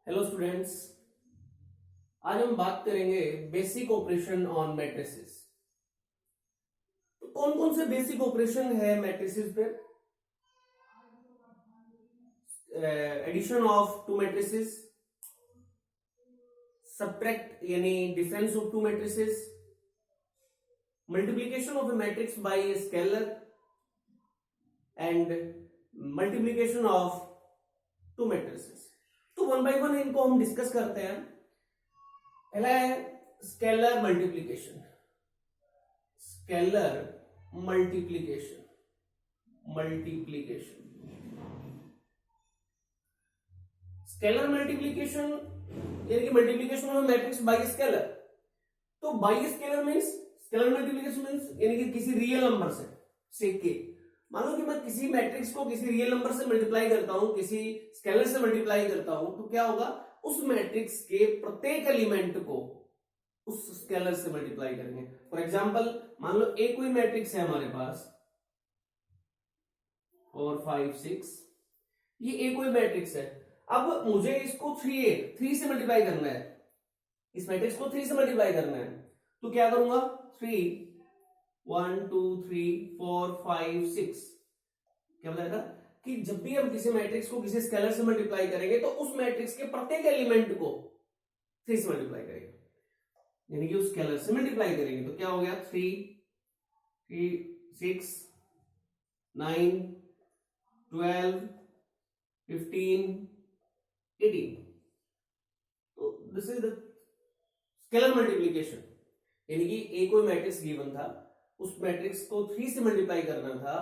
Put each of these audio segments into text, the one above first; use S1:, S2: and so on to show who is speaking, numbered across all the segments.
S1: Hello students, आज हम बात करेंगे बेसिक ऑपरेशन ऑन मैट्रिसेस। तो कौन कौन से बेसिक ऑपरेशन है मैट्रिसेस पे? Addition of two matrices, subtract यानी difference of two matrices, multiplication of a matrix by a scalar and multiplication of two matrices. तो वन बाय वन इनको हम डिस्कस करते हैं। पहला है scalar multiplication. Scalar multiplication scalar multiplication यानी कि multiplication of matrix by scalar. तो by scalar means scalar multiplication means यानी कि किसी रियल नंबर से के। मान लो कि मैं किसी मैट्रिक्स को किसी रियल नंबर से मल्टीप्लाई करता हूं, किसी स्केलर से मल्टीप्लाई करता हूं, तो क्या होगा, उस मैट्रिक्स के प्रत्येक एलिमेंट को उस स्केलर से मल्टीप्लाई करेंगे। फॉर एग्जांपल, मान लो एक कोई मैट्रिक्स है हमारे पास 4 5 6, ये एक कोई मैट्रिक्स है। अब मुझे इसको 3 से मल्टीप्लाई करना है, इस मैट्रिक्स को 3 से मल्टीप्लाई करना है। तो क्या करूंगा, 3 1 2 3 4 5 6। क्या बताएगा कि जब भी हम किसी मैट्रिक्स को किसी स्केलर से मल्टीप्लाई करेंगे तो उस मैट्रिक्स के प्रत्येक एलिमेंट को 3 से मल्टीप्लाई करेंगे, यानी कि उस स्केलर से मल्टीप्लाई करेंगे। तो क्या हो गया, 3 6 9 12 15 18। तो this is the scalar multiplication, यानी कि एक कोई मैट्रिक्स गिवन था, उस मैट्रिक्स को 3 से मल्टीप्लाई करना था,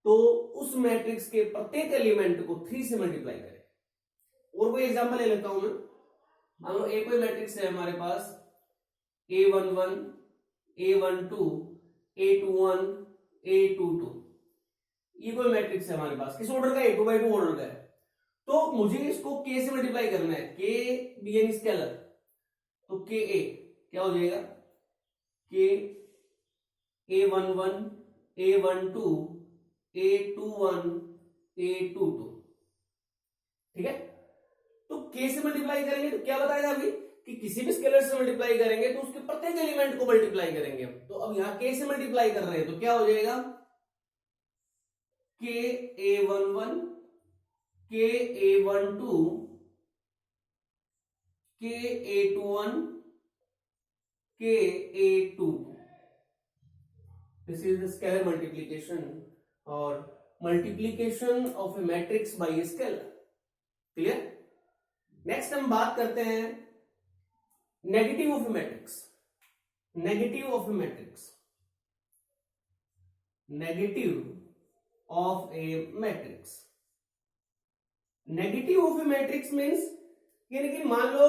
S1: तो उस मैट्रिक्स के प्रत्येक एलिमेंट को 3 से मल्टीप्लाई करें। और कोई एग्जांपल ले लेता हूं मैं। मान लो एक कोई मैट्रिक्स है हमारे पास A11 A12 A21 A22। ये कोई मैट्रिक्स है हमारे पास, किस ऑर्डर का है, 2 by 2 ऑर्डर का है। तो मुझे इसको K से मल्टीप्लाई करना है, K भी यानी स्केलर, तो KA क्या हो जाएगा, K A11 A12 A21 A22। ठीक है, तो K से मल्टीप्लाई करेंगे तो क्या बताएगा अभी कि किसी भी स्केलर से मल्टीप्लाई करेंगे तो उसके प्रत्येक एलिमेंट को मल्टीप्लाई करेंगे। तो अब यहां K से मल्टीप्लाई कर रहे हैं तो क्या हो जाएगा, K A11 K A12 K A21 K A22। This is the scalar multiplication or multiplication of a matrix by a scalar। Clear? Next हम बात करते हैं negative of a matrix. Negative of a matrix, negative of a matrix. Negative of a matrix means यानी कि मान लो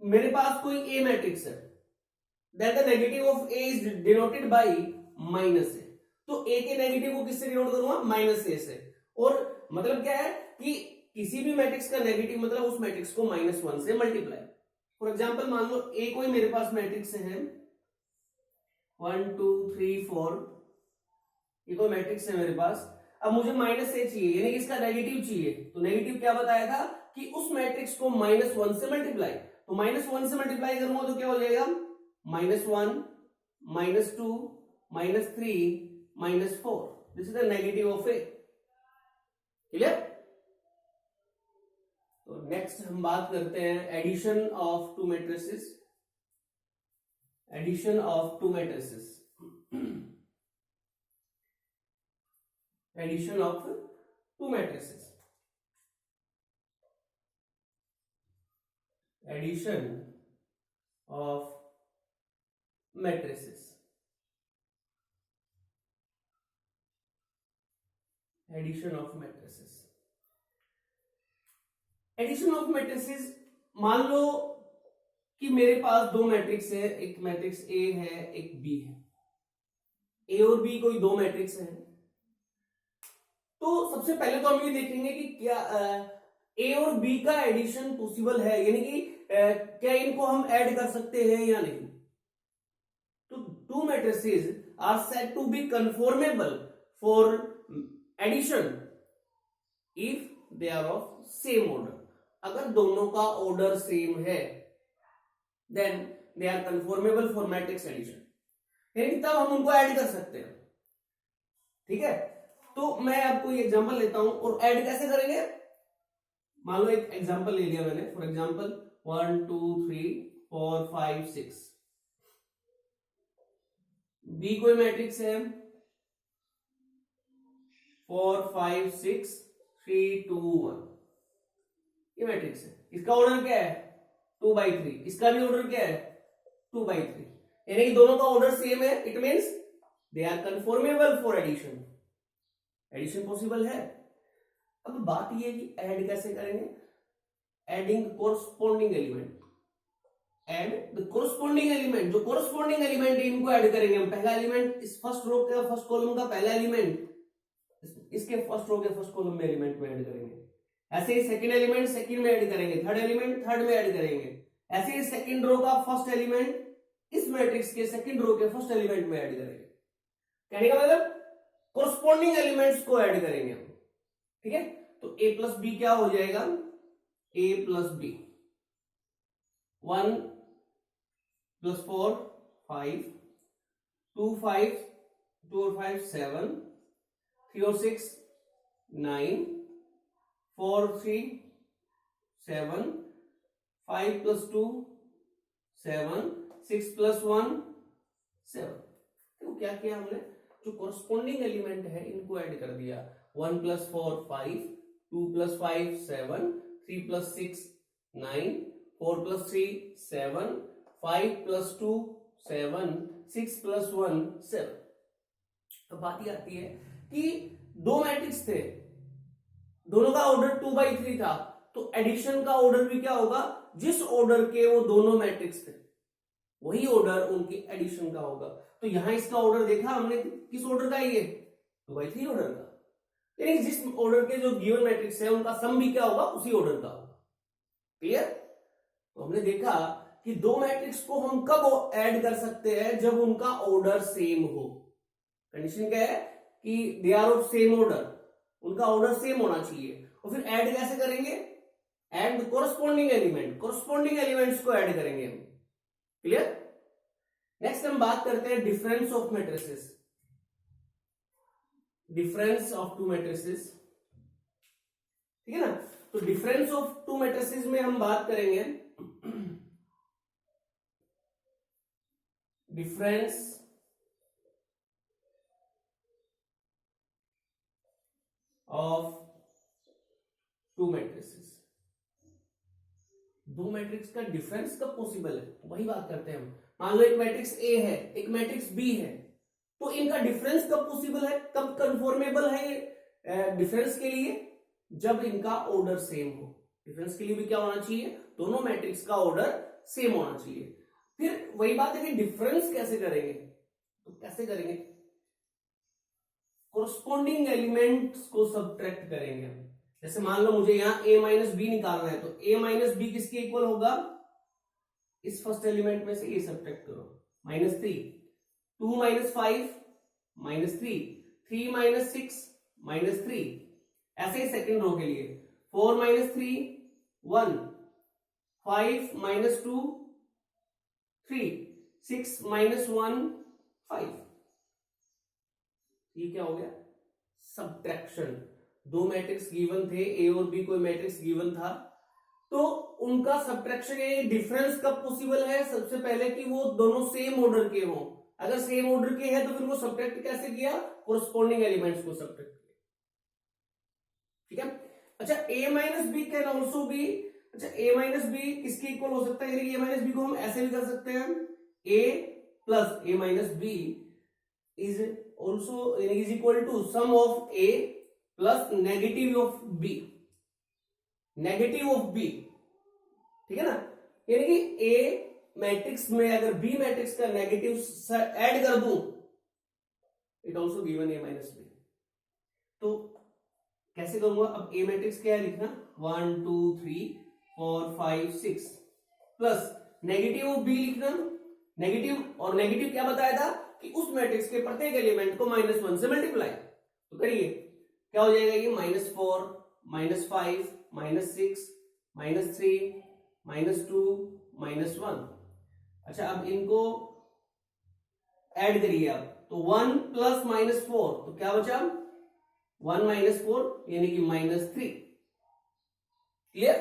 S1: मेरे पास कोई ए मैट्रिक्स है, that the negative of a is denoted by minus A. तो ए के नेगेटिव को किससे डिनोट करूंगा, माइनस ए से। और मतलब क्या है कि किसी भी मैट्रिक्स का नेगेटिव मतलब उस मैट्रिक्स को -1 से मल्टीप्लाई। फॉर एग्जांपल, मान लो ए कोई मेरे पास मैट्रिक्स है 1 2 3 4, ये कोई मैट्रिक्स है मेरे पास। अब मुझे माइनस ए चाहिए, यानी कि इसका नेगेटिव चाहिए। तो नेगेटिव क्या बताया था कि उस मैट्रिक्स को -1 से मल्टीप्लाई। तो -1 से मल्टीप्लाई करूंगा तो क्या हो जाएगा, -1 -2 -3 -4। This is the negative of a. Clear? तो नेक्स्ट हम बात करते हैं addition of two matrices. Addition of two matrices, addition of two matrices, addition of matrices, addition of matrices. Addition of matrices, मान लो कि मेरे पास दो मैट्रिक्स है, एक मैट्रिक्स ए है एक बी है। ए और बी कोई दो मैट्रिक्स है। तो सबसे पहले तो हम ये देखेंगे कि क्या ए और बी का एडिशन पॉसिबल है, यानी कि क्या इनको हम ऐड कर सकते हैं या नहीं। तो two matrices are said to be conformable for addition if they are of same order। अगर दोनों का ऑर्डर सेम है then they are conformable for matrix addition, यानी तब हम उनको ऐड कर सकते हैं। ठीक है, तो मैं आपको ये एग्जांपल लेता हूं और ऐड कैसे करेंगे। मान लो एक एग्जांपल ले लिया मैंने, फॉर एग्जांपल 1 2 3 4 5 6, बी कोई मैट्रिक्स है 4 5 6 3 2 1, ये मैट्रिक्स है। इसका ऑर्डर क्या है 2/3, इसका भी ऑर्डर क्या है 2/3, यानी कि दोनों का ऑर्डर सेम है। It means they are conformable for addition, addition possible है। अब बात ये है कि ऐड कैसे करेंगे, adding corresponding element, add the corresponding element, जो कोरस्पॉन्डिंग एलिमेंट है इनको ऐड करेंगे हम। पहला एलिमेंट इस फर्स्ट रो के फर्स्ट कॉलम का पहला एलिमेंट इसके फर्स्ट रो के फर्स्ट कॉलम में एलिमेंट में ऐड करेंगे, ऐसे ही सेकंड एलिमेंट सेकंड में ऐड करेंगे, थर्ड एलिमेंट थर्ड में ऐड करेंगे, ऐसे ही सेकंड रो का फर्स्ट एलिमेंट इस मैट्रिक्स के सेकंड रो के फर्स्ट एलिमेंट में ऐड करेंगे। कहने का मतलब कोरस्पॉन्डिंग एलिमेंट्स को ऐड करेंगे हम। ठीक है, तो a प्लस बी क्या हो जाएगा, a प्लस बी 1 प्लस 4 5 2 5 2 और 5 7 3 और 6 9 4 और 3 7 5 प्लस 2 7 6 प्लस 1 7। तो क्या किया हमने, जो कोरस्पॉन्डिंग एलिमेंट है इनको ऐड कर दिया। 1 plus 4 5 2 plus 5 7 3 plus 6 9 4 plus 3 7 5 plus 2 7 6 plus 1 7। तो बात ये आती है कि दो मैट्रिक्स थे, दोनों का ऑर्डर 2/3 था, तो एडिशन का ऑर्डर भी क्या होगा, जिस ऑर्डर के वो दोनों मैट्रिक्स थे वही ऑर्डर उनकी एडिशन का होगा। तो यहां इसका ऑर्डर देखा हमने, किस ऑर्डर का है ये 2/3 ऑर्डर का, यानी जिस ऑर्डर के जो गिवन मैट्रिक्स है उनका सम भी क्या होगा उसी ऑर्डर का होगा। क्लियर। तो हमने देखा कि दो मैट्रिक्स को हम कब ऐड कर सकते हैं, जब उनका ऑर्डर सेम हो। कंडीशन क्या है कि they are of same order, उनका ऑर्डर सेम होना चाहिए। और फिर ऐड कैसे करेंगे, add corresponding element, corresponding elements को ऐड करेंगे हम। क्लियर। नेक्स्ट हम बात करते हैं difference of matrices, difference of two matrices. ठीक है ना, तो डिफरेंस ऑफ टू मैट्रिसेस में हम बात करेंगे डिफरेंस ऑफ टू मैट्रिसेस। दो मैट्रिक्स का डिफरेंस कब पॉसिबल है, वही बात करते हैं हम। मान लो एक मैट्रिक्स ए है, एक मैट्रिक्स बी है, तो इनका डिफरेंस कब पॉसिबल है, कब कन्फॉर्मेबल है ये डिफरेंस के लिए, जब इनका ऑर्डर सेम हो। डिफरेंस के लिए भी क्या होना चाहिए, दोनों मैट्रिक्स का ऑर्डर सेम होना चाहिए। फिर वही बात है कि डिफरेंस कैसे करेंगे, तो कैसे करेंगे, कोरस्पॉन्डिंग एलिमेंट्स को सब्ट्रैक्ट करेंगे हम। जैसे मान लो मुझे यहां a माइनस बी निकालना है, तो a माइनस बी किसके इक्वल होगा, इस फर्स्ट एलिमेंट में से ये सब्ट्रैक्ट करो, -3 2 माइनस 5 -3 3 माइनस 6 -3। ऐसे ही सेकंड रो के लिए 4 माइनस 3 1 5 माइनस 2 3 6 माइनस 1 5। ये क्या हो गया, सब्ट्रैक्शन। दो मैट्रिक्स गिवन थे, ए और बी कोई मैट्रिक्स गिवन था, तो उनका सब्ट्रैक्शन यानी डिफरेंस कब पॉसिबल है, सबसे पहले कि वो दोनों सेम ऑर्डर के हों। अगर सेम ऑर्डर के हैं तो फिर वो सब्ट्रैक्ट कैसे किया, कोरस्पॉन्डिंग एलिमेंट्स को सब्ट्रैक्ट किया। ठीक है। अच्छा a minus B can also be, अच्छा a माइनस बी किसके इक्वल हो सकता है, यानी a माइनस बी को हम ऐसे भी कर सकते हैं, a plus a minus B is also is equal to sum of a plus negative of B, negative of B. ठीक है ना, यानी कि a मैट्रिक्स में अगर b मैट्रिक्स का नेगेटिव ऐड कर दूं, it also given a minus B. तो कैसे करूंगा, अब a मैट्रिक्स क्या है लिखना, 1 2 3 4 5 6 प्लस नेगेटिव ऑफ b लिखना। नेगेटिव और नेगेटिव क्या बताया था कि उस मैट्रिक्स के प्रत्येक एलिमेंट को -1 से मल्टीप्लाई। तो करिए क्या हो जाएगा, ये -4 -5 -6 -3, -2, -1। अच्छा, अब इनको ऐड करिए आप, तो 1 + -4, तो क्या बचा? 1 - 4 यानी कि -3। क्लियर?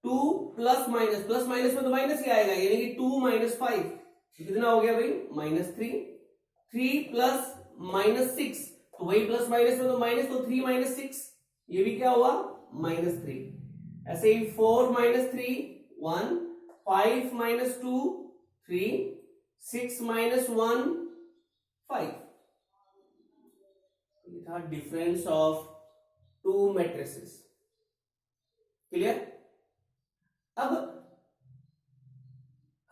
S1: 2 प्लस माइनस में तो माइनस ही आएगा, यानी कि 2 - 5, कितना हो गया भाई? -3। 3 + -6, तो वही प्लस माइनस में तो माइनस, तो 3 - 6, ये भी क्या हुआ? -3। ऐसे ही 4 - 3 1, 5 - 2 3, 6 - 1 5। ये था difference of two matrices. Clear? अब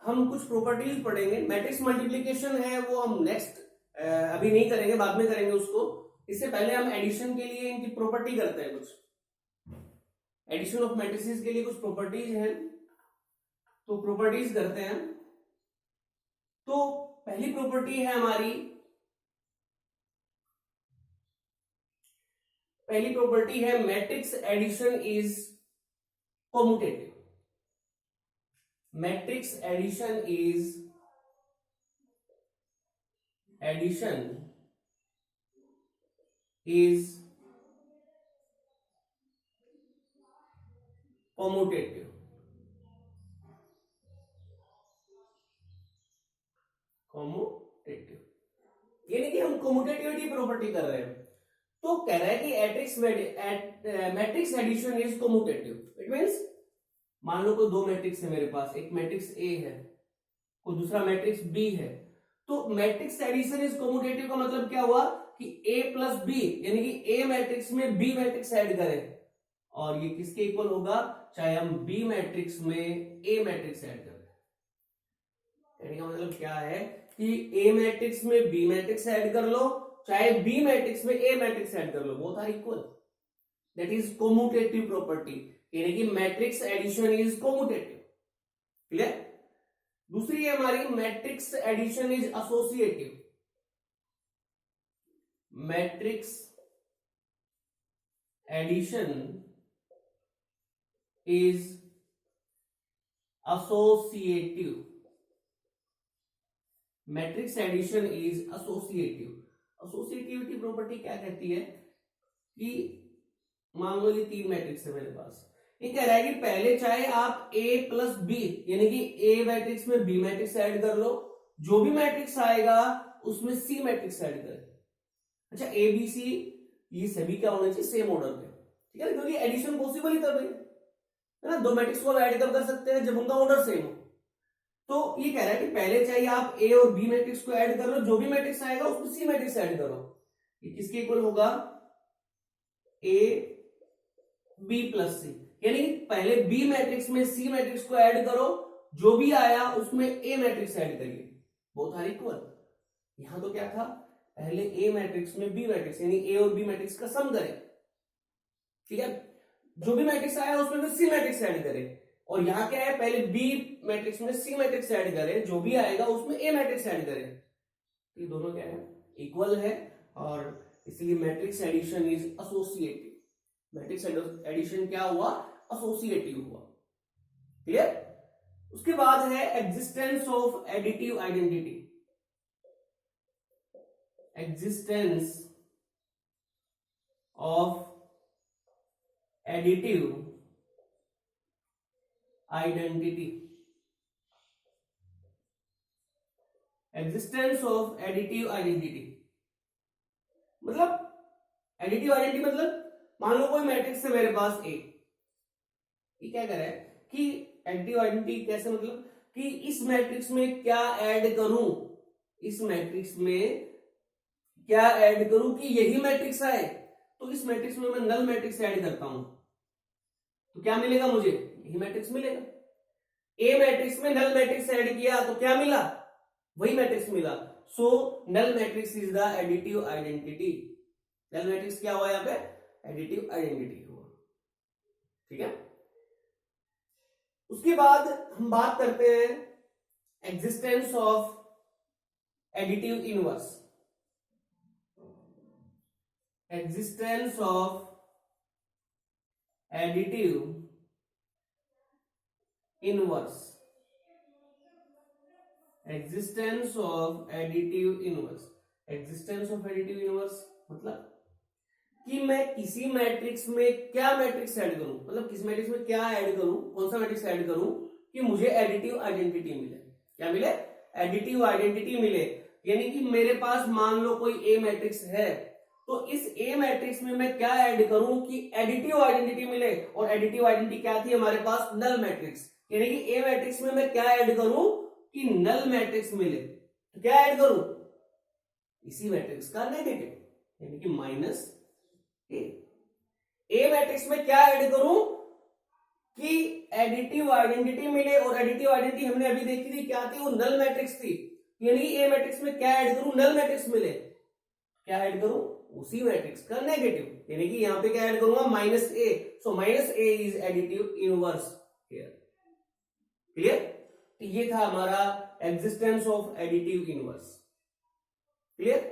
S1: हम कुछ प्रॉपर्टीज पढ़ेंगे। मैट्रिक्स मल्टीप्लिकेशन है वो हम नेक्स्ट अभी नहीं करेंगे, बाद में करेंगे उसको। इससे पहले हम एडिशन के लिए इनकी प्रॉपर्टी करते हैं। कुछ एडिशन ऑफ मैट्रिसेस के लिए कुछ प्रॉपर्टीज हैं, तो प्रॉपर्टीज करते हैं। तो पहली प्रॉपर्टी है हमारी, पहली प्रॉपर्टी है matrix addition is commutative. Matrix addition is commutative. Commutative यानी कि हम कॉम्यूटेटिविटी प्रॉपर्टी कर रहे हैं। तो कह रहा है कि matrix addition is commutative. It means मान लो कोई दो मैट्रिक्स है मेरे पास, एक मैट्रिक्स ए है, कोई दूसरा मैट्रिक्स बी है। तो मैट्रिक्स एडिशन इज कॉम्यूटेटिव का मतलब क्या हुआ कि ए प्लस बी, यानी कि ए मैट्रिक्स में बी मैट्रिक्स ऐड करें, और ये किसके इक्वल होगा? चाहे हम बी मैट्रिक्स में ए मैट्रिक्स ऐड करें। कहने का मतलब क्या है कि ए मैट्रिक्स में बी मैट्रिक्स ऐड कर लो, चाहे बी मैट्रिक्स में ए मैट्रिक्स ऐड कर लो, both are equal. That is commutative property, यानी कि matrix addition is commutative. Clear? दूसरी है हमारी matrix addition is associative. Matrix addition is associative. Matrix addition is associative. Associativity property क्या कहती है कि मान लो ये तीन मैट्रिक्स है मेरे पास, ये कह रहा है कि पहले चाहे आप ए प्लस बी, यानी कि ए मैट्रिक्स में बी मैट्रिक्स ऐड कर लो, जो भी मैट्रिक्स आएगा उसमें सी मैट्रिक्स ऐड करें। अच्छा, ए बी सी ये सभी क्या होने चाहिए? सेम ऑर्डर पे। ठीक है, क्योंकि एडिशन पॉसिबल ही तब है ना, दो मैट्रिक्स को ऐड कर सकते हैं जब उनका ऑर्डर सेम हो। तो ये कह रहा है कि पहले चाहिए आप ए और बी मैट्रिक्स को ऐड कर लो, जो भी मैट्रिक्स आएगा उसमें सी मैट्रिक्स ऐड करो। ये किसके इक्वल होगा? ए बी प्लस सी, यानी पहले बी मैट्रिक्स में सी मैट्रिक्स को ऐड करो, जो भी आया उसमें ए मैट्रिक्स ऐड करिए, बोथ आर इक्वल। यहां तो क्या था? पहले ए मैट्रिक्स में बी मैट्रिक्स, यानी ए और बी मैट्रिक्स का सम करें। ठीक है, जो भी मैट्रिक्स आया उसमें फिर सी मैट्रिक्स ऐड करें। और यहां क्या है? पहले बी मैट्रिक्स में सी मैट्रिक्स ऐड करें, जो भी आएगा उसमें ए मैट्रिक्स ऐड करें। ये दोनों क्या है? इक्वल है, और इसलिए matrix addition is associative. Matrix addition क्या हुआ? एसोसिएटिव हुआ। क्लियर? उसके बाद है existence of additive identity. Existence of additive identity. Existence of additive identity मतलब, एडिटिव आइडेंटिटी मतलब मान लो कोई मैट्रिक्स है मेरे पास ए, ये क्या कर रहा है कि एडिटिव आइडेंटिटी कैसे? मतलब कि इस मैट्रिक्स में क्या ऐड करूं, इस मैट्रिक्स में क्या ऐड करूं कि यही मैट्रिक्स आए। तो इस मैट्रिक्स में मैं नल मैट्रिक्स ऐड करता हूं, तो क्या मिलेगा मुझे? यही मैट्रिक्स मिलेगा। ए मैट्रिक्स में नल मैट्रिक्स ऐड किया तो क्या मिला? वही मैट्रिक्स मिला। So null matrix is the additive identity. Null matrix क्या हुआ यहां पे? एडिटिव आइडेंटिटी हुआ। ठीक है, उसके बाद हम बात करते हैं existence of additive inverse. Existence of additive inverse, existence of additive inverse. Existence of additive inverse मतलब कि मैं किसी मैट्रिक्स में क्या मैट्रिक्स ऐड करूं, मतलब किसी मैट्रिक्स में क्या ऐड करूं, कौन सा मैट्रिक्स ऐड करूं कि मुझे एडिटिव आइडेंटिटी मिले। क्या मिले? एडिटिव आइडेंटिटी मिले। यानी कि मेरे पास मान लो कोई ए मैट्रिक्स है, तो इस ए मैट्रिक्स में मैं क्या ऐड करूं कि एडिटिव आइडेंटिटी मिले। और एडिटिव आइडेंटिटी क्या थी हमारे पास? Null matrix. यानी कि ए मैट्रिक्स में मैं क्या ऐड करूं कि नल मैट्रिक्स मिले। तो क्या ऐड करूं? इसी मैट्रिक्स का नेगेटिव, यानी कि माइनस ए मैट्रिक्स में क्या ऐड करूं कि एडिटिव आइडेंटिटी मिले। और एडिटिव आइडेंटिटी हमने अभी देखी थी क्या थी? वो नल मैट्रिक्स थी। यानी कि ए मैट्रिक्स में क्या ऐड करूं? नल मैट्रिक्स मिले। क्या ऐड करूं? उसी मैट्रिक्स का नेगेटिव, यानी कि यहां पे क्या ऐड करूंगा? Minus A. So minus A is additive inverse here. Clear? तो ये था हमारा existence of additive inverse. Clear?